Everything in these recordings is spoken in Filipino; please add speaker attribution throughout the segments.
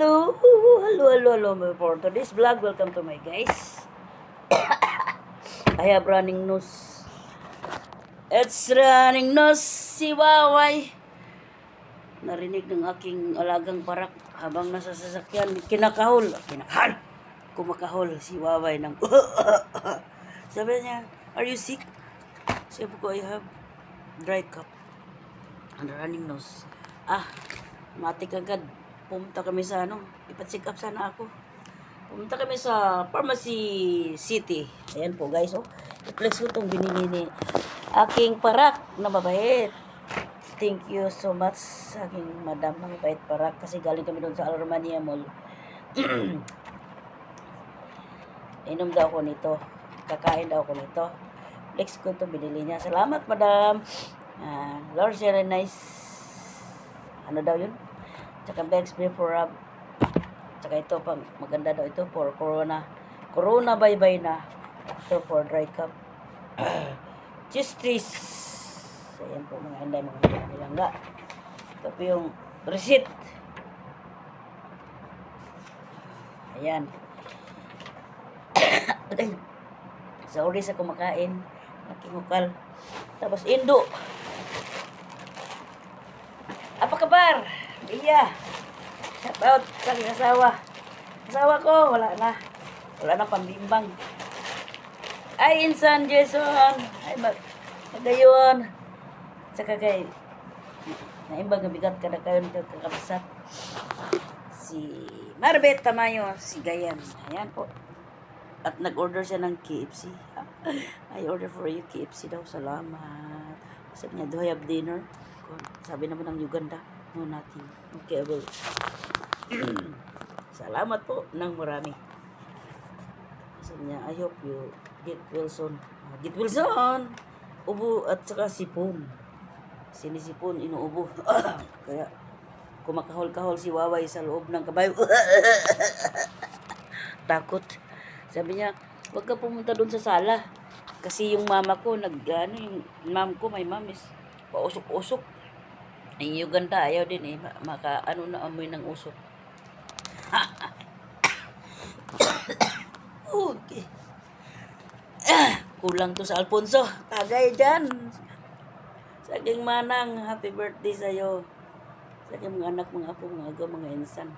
Speaker 1: Hello, for today's vlog. Welcome to my guys. I have running nose. It's running nose si Waway. Narinig ng aking alagang parak habang nasa sasakyan. Kinakahol. Kumakahol si Waway ng sabi niya, are you sick? Sabi ko, I have dry cough and running nose. Matik agad. Pumunta kami sa ipa-check up sana ako. Pumunta kami sa Pharmacy City. Ayan po guys, i-flex ko itong binili ni aking parak na mabait. Thank you so much sa aking madam na mabait parak kasi galing kami doon sa Alromania Mall. Inom daw ako nito. Kakain daw ako nito. Flex ko itong binili niya. Salamat madam. Lord, very nice. Ano daw yun? Tsaka Bexbury for rub. Tsaka ito pang maganda daw ito for corona. Corona bye-bye na. Ito for dry cough. Cheese trees. Ayan po mga inday, mga nilangga. Ito po yung receipt. Ayan. Sorry sa kumakain. Nakingukal. Tapos indo. Apa kabar? Iya. Shout out sa aking asawa. Asawa ko, wala na. Wala na pambimbang. Ay, Insan Jason. Ay, magayon. Tsaka kay, naimbang bigat ka na kayo nito kakabsat. Si Marbet Tamayo, si Gayan. Ayan po. At nag-order siya ng KFC. I order for you KFC daw. Salamat. Sabi niya, do I have dinner? Sabi naman ng Uganda, no, nothing. Okay, well. Salamat po ng marami. Sabi niya, I hope you get well soon. Get well soon! Ubo at saka sipon. Sinisipon, inuubo. Kaya, kumakahol-kahol si Waway sa loob ng kabayo. Takot. Sabi niya, huwag ka pumunta doon sa sala. Kasi yung mama ko, yung mom ko, my mom is pausok-usok. Yung Uganda, ayaw din na amoy ng usok. Okay. Kulang to sa Alfonso. Tagay dyan. Sa aking manang, happy birthday sa'yo. Sa aking mga anak, mga apo, mga agaw, mga insan.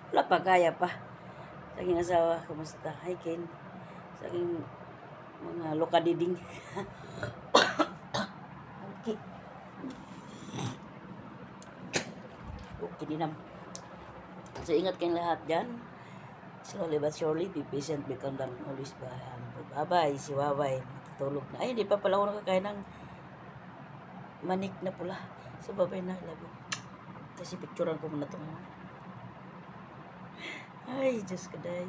Speaker 1: Wala pa, kaya pa. Sa aking asawa, kumusta? Hi, Ken. Sa aking mga lokadiding. Okay. Okay, dinam. So, ingat kayong lahat dyan. Slowly but surely, be patient, become down, always by bye-bye, si Waway, matutulog na. Ay, hindi pa pala ako nakakain ng manik na pula. So, bye-bye na, love you. Kasi picturean ko muna ito. Ay, Diyos ka day.